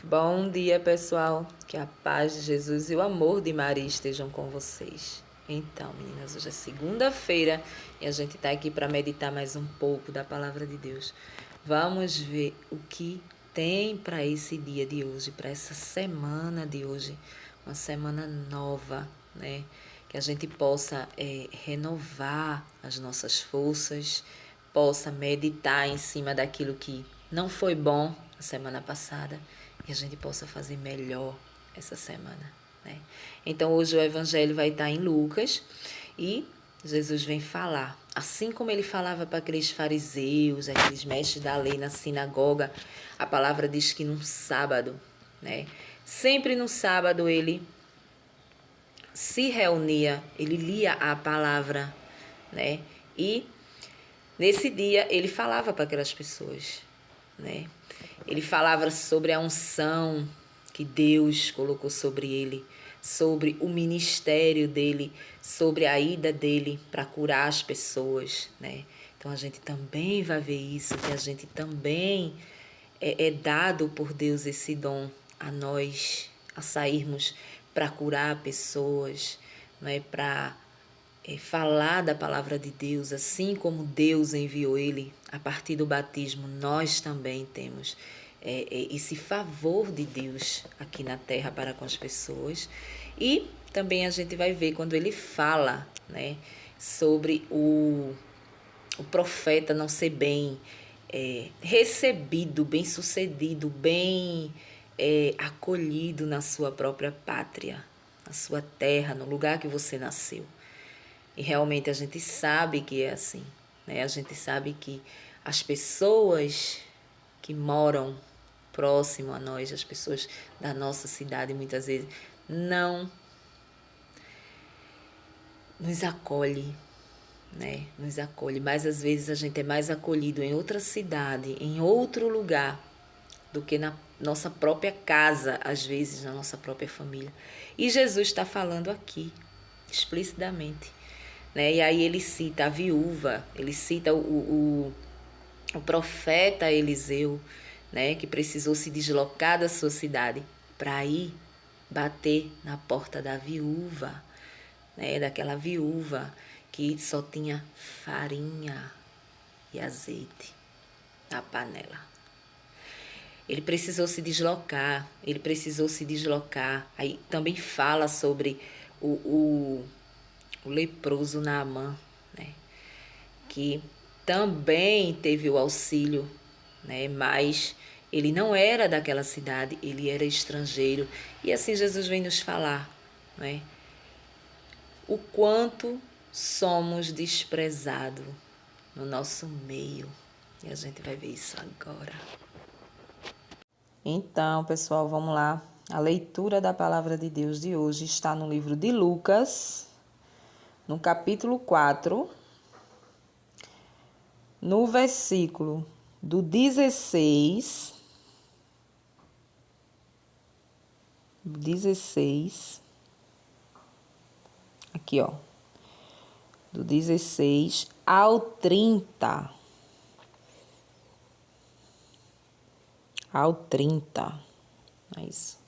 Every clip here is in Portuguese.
Bom dia, pessoal. Que a paz de Jesus e o amor de Maria estejam com vocês. Então, meninas, hoje é segunda-feira e a gente está aqui para meditar mais um pouco da palavra de Deus. Vamos ver o que tem para esse dia de hoje, para essa semana de hoje, uma semana nova, né? Que a gente possa renovar as nossas forças, possa meditar em cima daquilo que não foi bom a semana passada e a gente possa fazer melhor essa semana, né? Então hoje o evangelho vai estar em Lucas e Jesus vem falar, assim como ele falava para aqueles fariseus, aqueles mestres da lei na sinagoga, a palavra diz que no sábado, né? Sempre no sábado ele se reunia, ele lia a palavra, né? E nesse dia ele falava para aquelas pessoas, né? Ele falava sobre a unção que Deus colocou sobre ele, sobre o ministério dele, sobre a ida dele para curar as pessoas, né? Então a gente também vai ver isso, que a gente também é dado por Deus esse dom a nós, a sairmos para curar pessoas, né? Para falar da palavra de Deus, assim como Deus enviou ele a partir do batismo, nós também temos esse favor de Deus aqui na terra para com as pessoas. E também a gente vai ver quando ele fala, né, sobre o profeta não ser bem recebido, bem sucedido, bem acolhido na sua própria pátria, na sua terra, no lugar que você nasceu. E realmente a gente sabe que é assim, né? A gente sabe que as pessoas que moram próximo a nós, as pessoas da nossa cidade, muitas vezes não nos acolhe, né? Nos acolhe, mas às vezes a gente é mais acolhido em outra cidade, em outro lugar, do que na nossa própria casa, às vezes na nossa própria família. E Jesus está falando aqui, explicitamente, né? E aí ele cita a viúva, ele cita o profeta Eliseu, né? Que precisou se deslocar da sua cidade para ir bater na porta da viúva, né? Daquela viúva que só tinha farinha e azeite na panela. Ele precisou se deslocar, Aí também fala sobre o leproso Naamã, né? Que também teve o auxílio, né? Mas ele não era daquela cidade, ele era estrangeiro. E assim Jesus vem nos falar, né? O quanto somos desprezados no nosso meio. E a gente vai ver isso agora. Então, pessoal, vamos lá. A leitura da palavra de Deus de hoje está no livro de Lucas, no capítulo 4, no versículo do 16, aqui ó, do 16 ao 30. É isso.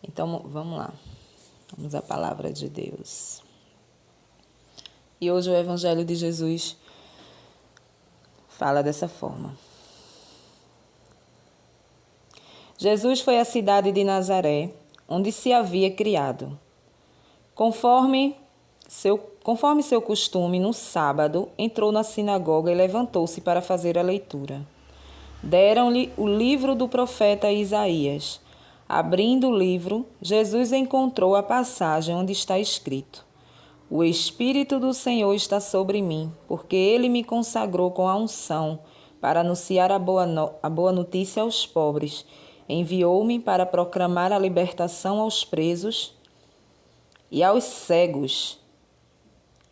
Então, vamos lá. Vamos à palavra de Deus. E hoje o Evangelho de Jesus fala dessa forma. Jesus foi à cidade de Nazaré, onde se havia criado. Conforme seu costume, no sábado, entrou na sinagoga e levantou-se para fazer a leitura. Deram-lhe o livro do profeta Isaías. Abrindo o livro, Jesus encontrou a passagem onde está escrito: O Espírito do Senhor está sobre mim, porque ele me consagrou com a unção para anunciar a boa notícia aos pobres. Enviou-me para proclamar a libertação aos presos e aos cegos,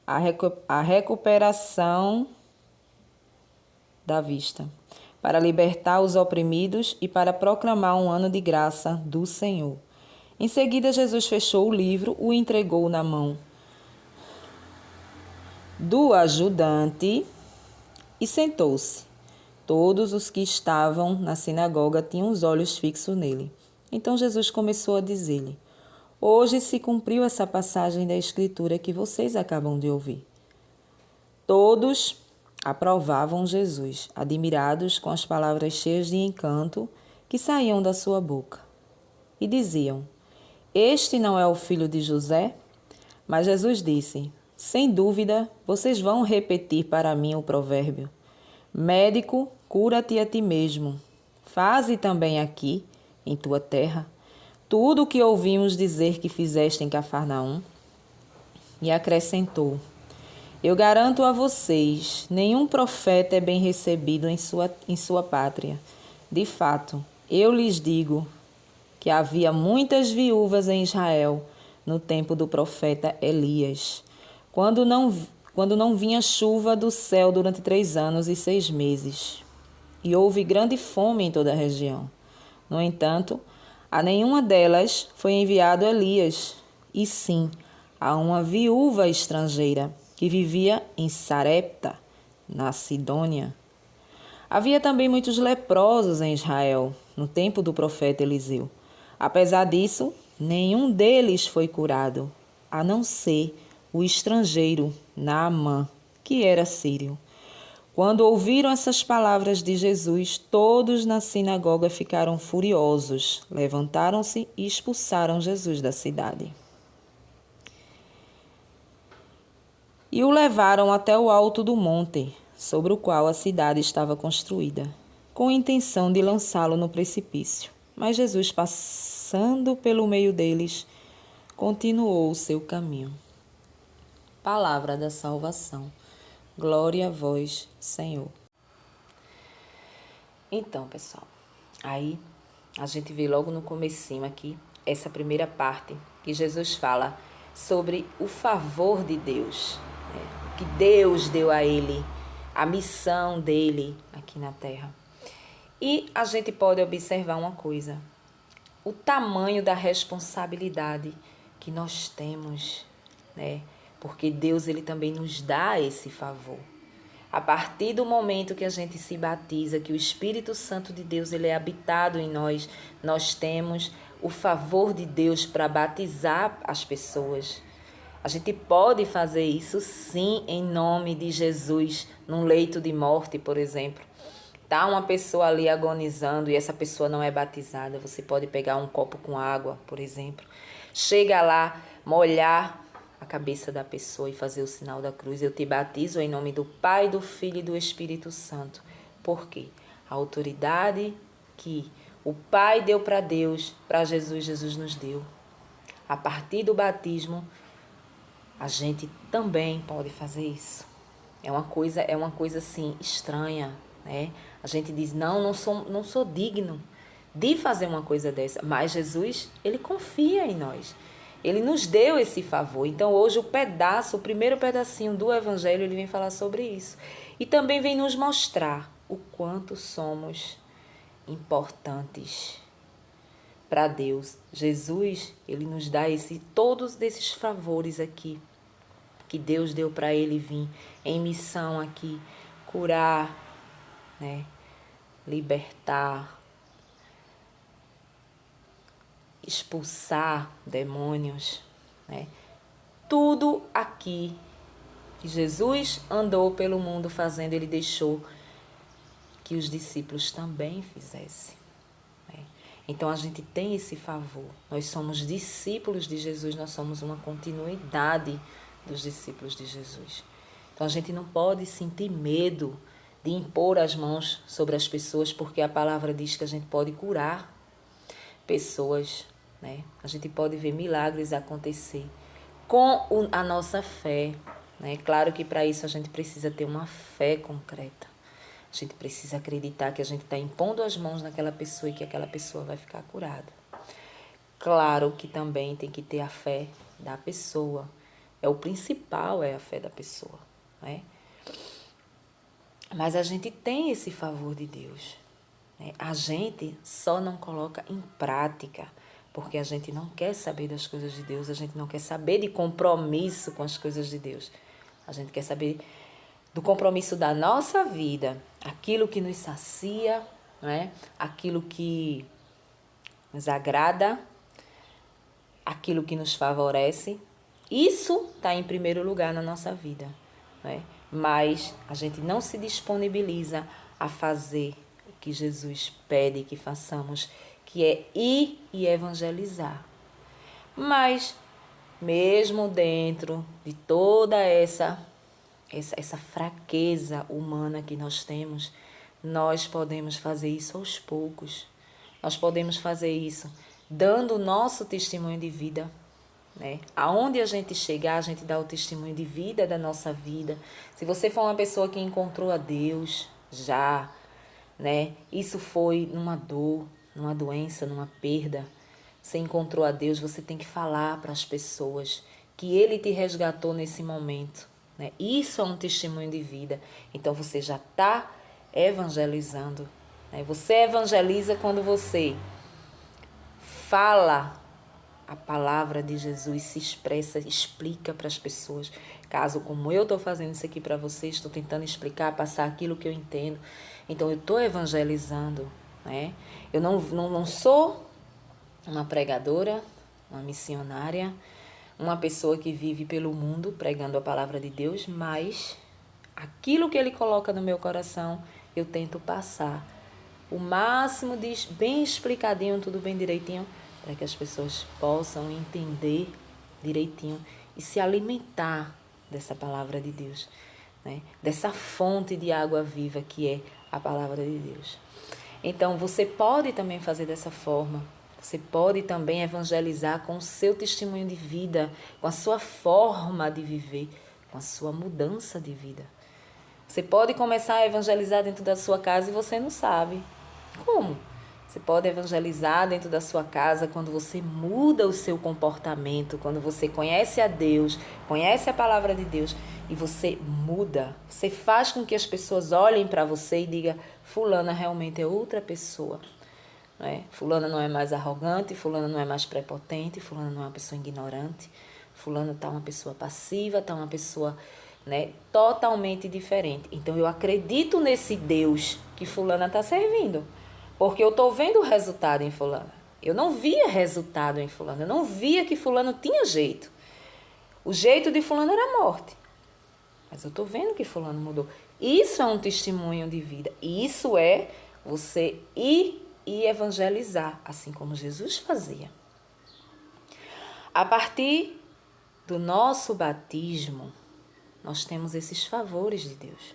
a recuperação da vista, para libertar os oprimidos e para proclamar um ano de graça do Senhor. Em seguida, Jesus fechou o livro, o entregou na mão do ajudante e sentou-se. Todos os que estavam na sinagoga tinham os olhos fixos nele. Então Jesus começou a dizer-lhe: Hoje se cumpriu essa passagem da Escritura que vocês acabam de ouvir. Todos aprovavam Jesus, admirados com as palavras cheias de encanto que saíam da sua boca. E diziam: Este não é o filho de José? Mas Jesus disse: Sem dúvida, vocês vão repetir para mim o provérbio: Médico, cura-te a ti mesmo. Faze também aqui, em tua terra, tudo o que ouvimos dizer que fizeste em Cafarnaum. E acrescentou: Eu garanto a vocês, nenhum profeta é bem recebido em sua pátria. De fato, eu lhes digo que havia muitas viúvas em Israel no tempo do profeta Elias, quando não vinha chuva do céu durante 3 anos e 6 meses. E houve grande fome em toda a região. No entanto, a nenhuma delas foi enviado Elias, e sim a uma viúva estrangeira que vivia em Sarepta, na Sidônia. Havia também muitos leprosos em Israel, no tempo do profeta Eliseu. Apesar disso, nenhum deles foi curado, a não ser o estrangeiro Naamã, que era sírio. Quando ouviram essas palavras de Jesus, todos na sinagoga ficaram furiosos, levantaram-se e expulsaram Jesus da cidade. E o levaram até o alto do monte, sobre o qual a cidade estava construída, com a intenção de lançá-lo no precipício. Mas Jesus, passando pelo meio deles, continuou o seu caminho. Palavra da salvação. Glória a vós, Senhor. Então, pessoal, aí a gente vê logo no comecinho aqui, essa primeira parte, que Jesus fala sobre o favor de Deus, né? Que Deus deu a ele, a missão dele aqui na terra. E a gente pode observar uma coisa: o tamanho da responsabilidade que nós temos, né? Porque Deus, ele também nos dá esse favor. A partir do momento que a gente se batiza, que o Espírito Santo de Deus, ele é habitado em nós, nós temos o favor de Deus para batizar as pessoas. A gente pode fazer isso sim, em nome de Jesus, num leito de morte, por exemplo. Tá uma pessoa ali agonizando e essa pessoa não é batizada, você pode pegar um copo com água, por exemplo. Chega lá, molhar a cabeça da pessoa e fazer o sinal da cruz. Eu te batizo em nome do Pai, do Filho e do Espírito Santo. Por quê? A autoridade que o Pai deu para Deus, para Jesus, Jesus nos deu. A partir do batismo, a gente também pode fazer isso. É uma coisa assim estranha, né? A gente diz: não sou digno de fazer uma coisa dessa. Mas Jesus, ele confia em nós. Ele nos deu esse favor. Então hoje o primeiro pedacinho do Evangelho, ele vem falar sobre isso. E também vem nos mostrar o quanto somos importantes para Deus. Jesus, ele nos dá todos esses favores aqui que Deus deu para ele vir em missão aqui, curar, né? Libertar, expulsar demônios, né? Tudo aqui que Jesus andou pelo mundo fazendo, ele deixou que os discípulos também fizessem, né? Então a gente tem esse favor. Nós somos discípulos de Jesus, nós somos uma continuidade dos discípulos de Jesus. Então a gente não pode sentir medo de impor as mãos sobre as pessoas, porque a palavra diz que a gente pode curar pessoas, né? A gente pode ver milagres acontecer com a nossa fé, né? Claro que para isso a gente precisa ter uma fé concreta. A gente precisa acreditar que a gente está impondo as mãos naquela pessoa e que aquela pessoa vai ficar curada. Claro que também tem que ter a fé da pessoa. O principal é a fé da pessoa, né? Mas a gente tem esse favor de Deus, né? A gente só não coloca em prática, porque a gente não quer saber das coisas de Deus, a gente não quer saber de compromisso com as coisas de Deus. A gente quer saber do compromisso da nossa vida, aquilo que nos sacia, né? Aquilo que nos agrada, aquilo que nos favorece. Isso está em primeiro lugar na nossa vida, né? Mas a gente não se disponibiliza a fazer o que Jesus pede que façamos, que é ir e evangelizar. Mas, mesmo dentro de toda essa fraqueza humana que nós temos, nós podemos fazer isso aos poucos. Nós podemos fazer isso dando o nosso testemunho de vida, né? Aonde a gente chegar, a gente dá o testemunho de vida da nossa vida. Se você for uma pessoa que encontrou a Deus já, né? Isso foi numa dor, numa doença, numa perda. Você encontrou a Deus, você tem que falar para as pessoas que Ele te resgatou nesse momento, né? Isso é um testemunho de vida. Então você já está evangelizando, né? Você evangeliza quando você fala a palavra de Jesus, se expressa, explica para as pessoas. Caso como eu estou fazendo isso aqui para vocês, estou tentando explicar, passar aquilo que eu entendo. Então eu estou evangelizando, né? Eu não sou uma pregadora, uma missionária, uma pessoa que vive pelo mundo pregando a palavra de Deus, mas aquilo que Ele coloca no meu coração, eu tento passar o máximo de bem explicadinho, tudo bem direitinho, para que as pessoas possam entender direitinho e se alimentar dessa palavra de Deus, né? Dessa fonte de água viva que é a palavra de Deus. Então, você pode também fazer dessa forma. Você pode também evangelizar com o seu testemunho de vida, com a sua forma de viver, com a sua mudança de vida. Você pode começar a evangelizar dentro da sua casa e você não sabe. Como? Você pode evangelizar dentro da sua casa quando você muda o seu comportamento, quando você conhece a Deus, conhece a palavra de Deus e você muda. Você faz com que as pessoas olhem para você e digam: fulana realmente é outra pessoa. Não é? Fulana não é mais arrogante, fulana não é mais prepotente, fulana não é uma pessoa ignorante, fulana está uma pessoa passiva, está uma pessoa, né, totalmente diferente. Então eu acredito nesse Deus que fulana está servindo. Porque eu estou vendo o resultado em fulano. Eu não via resultado em fulano. Eu não via que fulano tinha jeito. O jeito de fulano era a morte. Mas eu estou vendo que fulano mudou. Isso é um testemunho de vida. E isso é você ir e evangelizar, assim como Jesus fazia. A partir do nosso batismo, nós temos esses favores de Deus.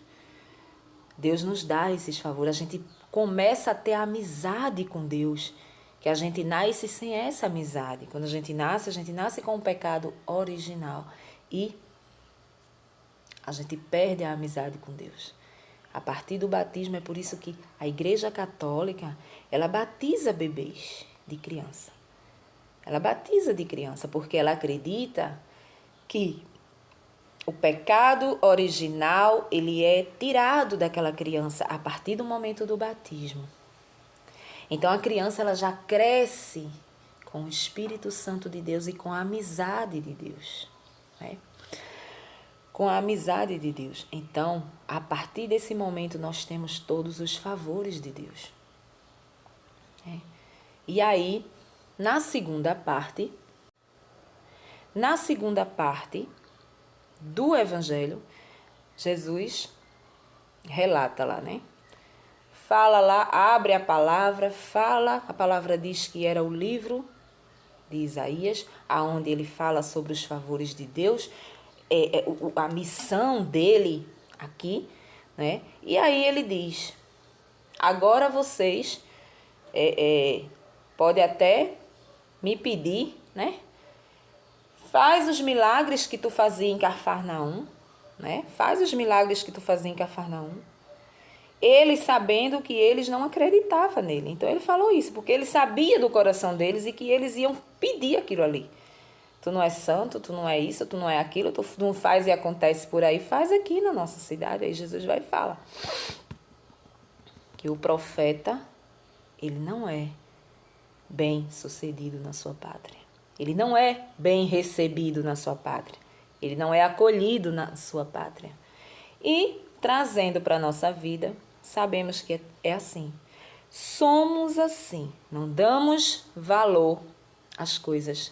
Deus nos dá esses favores. A gente começa a ter amizade com Deus, que a gente nasce sem essa amizade. Quando a gente nasce com o pecado original e a gente perde a amizade com Deus. A partir do batismo, é por isso que a Igreja Católica, ela batiza bebês de criança. Ela batiza de criança porque ela acredita que o pecado original, ele é tirado daquela criança a partir do momento do batismo. Então, a criança ela já cresce com o Espírito Santo de Deus e com a amizade de Deus, né? Com a amizade de Deus. Então, a partir desse momento, nós temos todos os favores de Deus, né? E aí, na segunda parte do Evangelho, Jesus relata lá, né? Fala lá, abre a palavra, fala, a palavra diz que era o livro de Isaías, aonde ele fala sobre os favores de Deus, a missão dele aqui, né? E aí ele diz: agora vocês podem até me pedir, né? Faz os milagres que tu fazia em Cafarnaum, né? Faz os milagres que tu fazia em Cafarnaum. Ele sabendo que eles não acreditavam nele. Então ele falou isso, porque ele sabia do coração deles e que eles iam pedir aquilo ali. Tu não é santo, tu não é isso, tu não é aquilo, tu não faz e acontece por aí, faz aqui na nossa cidade. Aí Jesus vai falar que o profeta, ele não é bem sucedido na sua pátria. Ele não é bem recebido na sua pátria. Ele não é acolhido na sua pátria. E, trazendo para a nossa vida, sabemos que é assim. Somos assim, não damos valor às coisas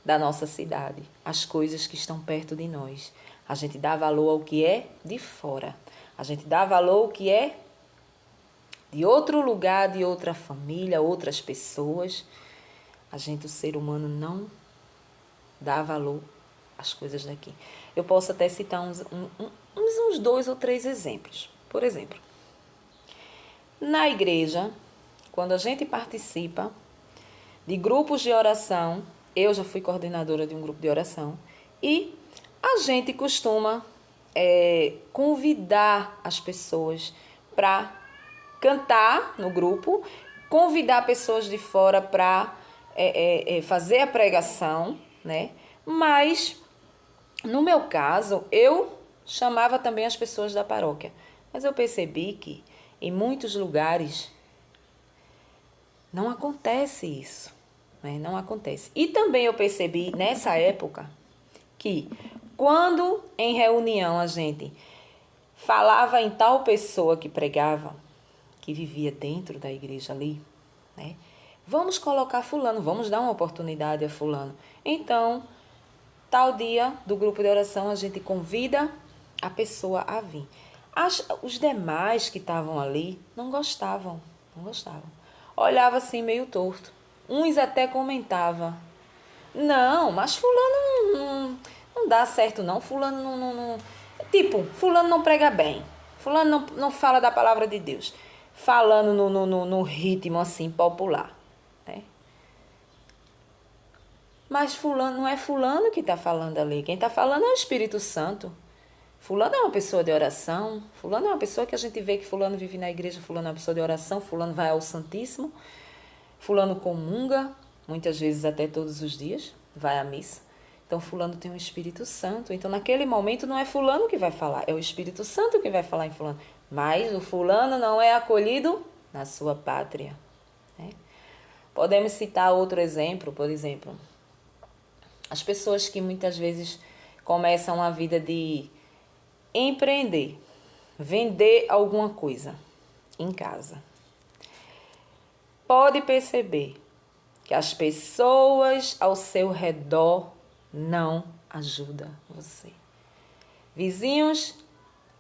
da nossa cidade, às coisas que estão perto de nós. A gente dá valor ao que é de fora. A gente dá valor ao que é de outro lugar, de outra família, outras pessoas. A gente, o ser humano, não dá valor às coisas daqui. Eu posso até citar uns 2 ou 3 exemplos. Por exemplo, na igreja, quando a gente participa de grupos de oração, eu já fui coordenadora de um grupo de oração, e a gente costuma convidar as pessoas para cantar no grupo, convidar pessoas de fora para fazer a pregação, né? Mas, no meu caso, eu chamava também as pessoas da paróquia. Mas eu percebi que em muitos lugares não acontece isso, né? Não acontece. E também eu percebi nessa época que quando em reunião a gente falava em tal pessoa que pregava, que vivia dentro da igreja ali, né? Vamos colocar fulano, vamos dar uma oportunidade a fulano. Então, tal dia do grupo de oração a gente convida a pessoa a vir. Os demais que estavam ali não gostavam. Olhava assim meio torto. Uns até comentavam: não, mas fulano não dá certo não. Fulano não. Tipo, fulano não prega bem. Fulano não fala da palavra de Deus. Falando no ritmo assim popular, né? Mas fulano não é fulano que está falando ali. Quem está falando é o Espírito Santo. Fulano é uma pessoa de oração. Fulano é uma pessoa que a gente vê que fulano vive na igreja. Fulano é uma pessoa de oração. Fulano vai ao Santíssimo. Fulano comunga, muitas vezes até todos os dias, vai à missa. Então, fulano tem um Espírito Santo. Então, naquele momento, não é fulano que vai falar, é o Espírito Santo que vai falar em fulano. Mas o fulano não é acolhido na sua pátria, né? Podemos citar outro exemplo, por exemplo, as pessoas que muitas vezes começam a vida de empreender, vender alguma coisa em casa. Pode perceber que as pessoas ao seu redor não ajudam você. Vizinhos,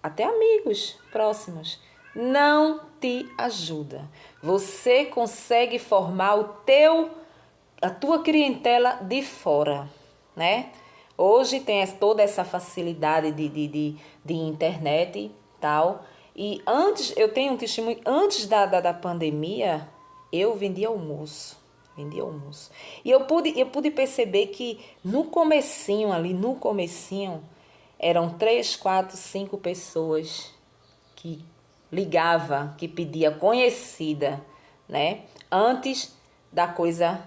até amigos próximos, não te ajudam. Você consegue formar a tua clientela de fora, né? Hoje tem toda essa facilidade de internet e tal. E antes, eu tenho um testemunho, antes da pandemia, eu vendia almoço. E eu pude perceber que no comecinho, eram 3, 4, 5 pessoas que ligava, que pedia conhecida, né? Antes da coisa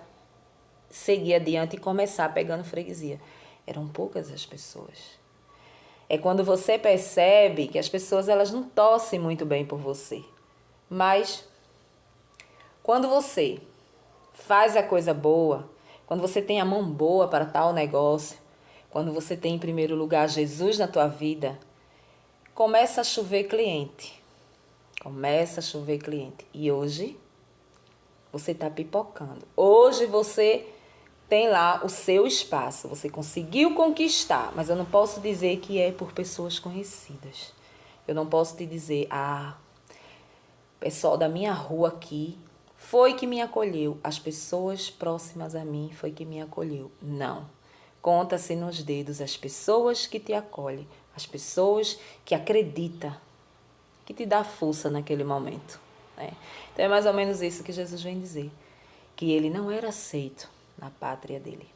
seguir adiante e começar pegando freguesia. Eram poucas as pessoas. É quando você percebe que as pessoas elas não torcem muito bem por você. Mas quando você faz a coisa boa, quando você tem a mão boa para tal negócio, quando você tem em primeiro lugar Jesus na tua vida, começa a chover cliente. E hoje você está pipocando. Hoje você tem lá o seu espaço. Você conseguiu conquistar, mas eu não posso dizer que é por pessoas conhecidas. Eu não posso te dizer, pessoal da minha rua aqui foi que me acolheu. As pessoas próximas a mim foi que me acolheu. Não. Conta-se nos dedos as pessoas que te acolhem, as pessoas que acreditam, que te dá força naquele momento, né? Então é mais ou menos isso que Jesus vem dizer, que ele não era aceito na pátria dele.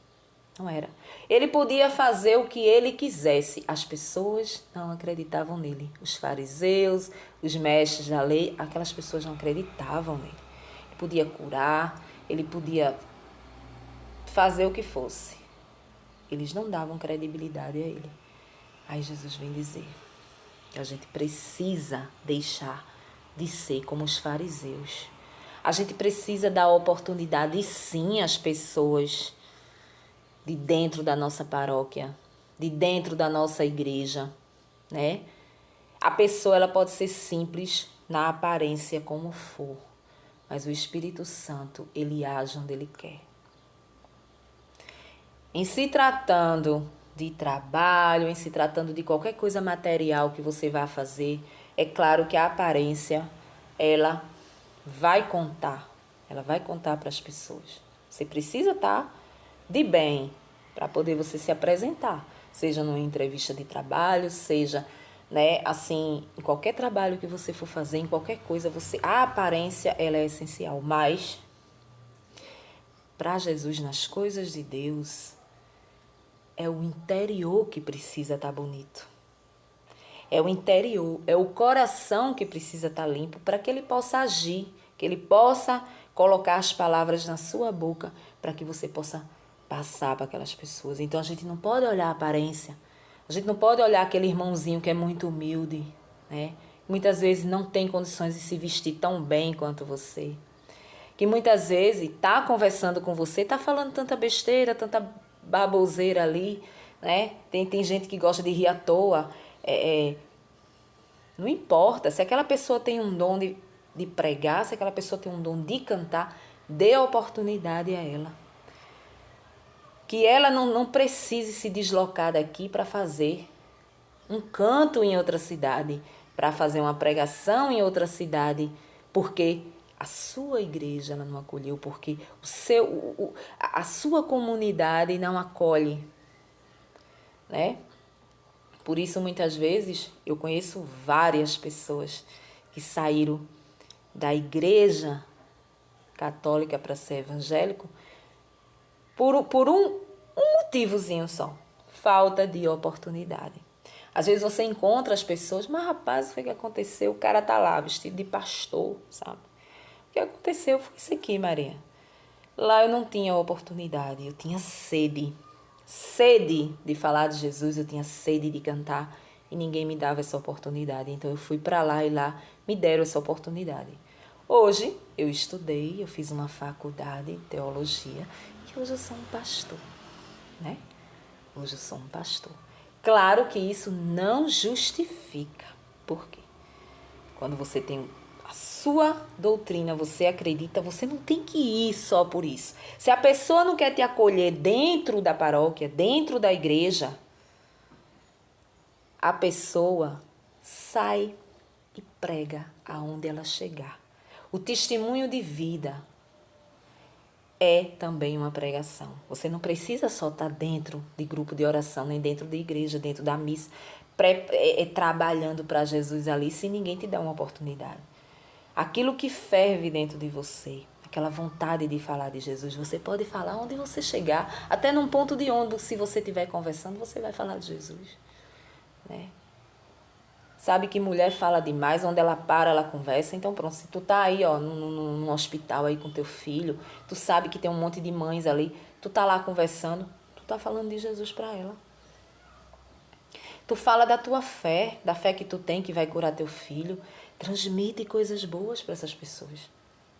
Não era. Ele podia fazer o que ele quisesse. As pessoas não acreditavam nele. Os fariseus, os mestres da lei, aquelas pessoas não acreditavam nele. Ele podia curar, ele podia fazer o que fosse. Eles não davam credibilidade a ele. Aí Jesus vem dizer que a gente precisa deixar de ser como os fariseus. A gente precisa dar oportunidade, sim, às pessoas de dentro da nossa paróquia, de dentro da nossa igreja, né? A pessoa ela pode ser simples na aparência como for, mas o Espírito Santo, ele age onde ele quer. Em se tratando de trabalho, em se tratando de qualquer coisa material que você vá fazer, é claro que a aparência, ela vai contar. Ela vai contar para as pessoas. Você precisa estar de bem para poder você se apresentar. Seja numa entrevista de trabalho, seja, né, assim, em qualquer trabalho que você for fazer, em qualquer coisa, a aparência, ela é essencial. Mas, para Jesus, nas coisas de Deus, é o interior que precisa estar bonito. É o interior, é o coração que precisa estar limpo para que ele possa agir, que ele possa colocar as palavras na sua boca para que você possa passar para aquelas pessoas. Então a gente não pode olhar a aparência, a gente não pode olhar aquele irmãozinho que é muito humilde, né? Muitas vezes não tem condições de se vestir tão bem quanto você. Que muitas vezes está conversando com você, está falando tanta besteira, tanta baboseira ali, né? Tem gente que gosta de rir à toa. Não importa, se aquela pessoa tem um dom de pregar, se aquela pessoa tem um dom de cantar, dê oportunidade a ela. Que ela não precise se deslocar daqui para fazer um canto em outra cidade, para fazer uma pregação em outra cidade, porque a sua igreja ela não acolheu, porque a sua comunidade não acolhe, né? Por isso, muitas vezes, eu conheço várias pessoas que saíram da igreja católica para ser evangélico por um motivozinho só, falta de oportunidade. Às vezes você encontra as pessoas, mas rapaz, o que aconteceu? O cara tá lá, vestido de pastor, sabe? O que aconteceu foi isso aqui, Maria. Lá eu não tinha oportunidade, eu tinha sede de falar de Jesus, eu tinha sede de cantar e ninguém me dava essa oportunidade. Então eu fui para lá e lá me deram essa oportunidade. Hoje eu estudei, eu fiz uma faculdade de teologia e hoje eu sou um pastor, né? Hoje eu sou um pastor. Claro que isso não justifica. Por quê? Quando você tem a sua doutrina, você acredita, você não tem que ir só por isso. Se a pessoa não quer te acolher dentro da paróquia, dentro da igreja, a pessoa sai e prega aonde ela chegar. O testemunho de vida é também uma pregação. Você não precisa só estar dentro de grupo de oração, nem dentro de igreja, dentro da missa, trabalhando para Jesus ali, se ninguém te dá uma oportunidade. Aquilo que ferve dentro de você, aquela vontade de falar de Jesus, você pode falar onde você chegar, até num ponto de ônibus, se você estiver conversando, você vai falar de Jesus, né? Sabe que mulher fala demais, onde ela para, ela conversa. Então pronto, se tu tá aí, ó, num hospital aí com teu filho, tu sabe que tem um monte de mães ali, tu tá lá conversando, tu tá falando de Jesus para ela. Tu fala da tua fé, da fé que tu tem, que vai curar teu filho. Transmite coisas boas para essas pessoas.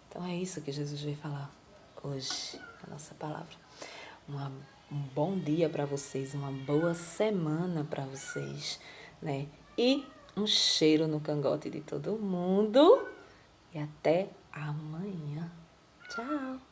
Então é isso que Jesus veio falar hoje, a nossa palavra. Um bom dia para vocês, uma boa semana para vocês, né? E um cheiro no cangote de todo mundo. E até amanhã. Tchau!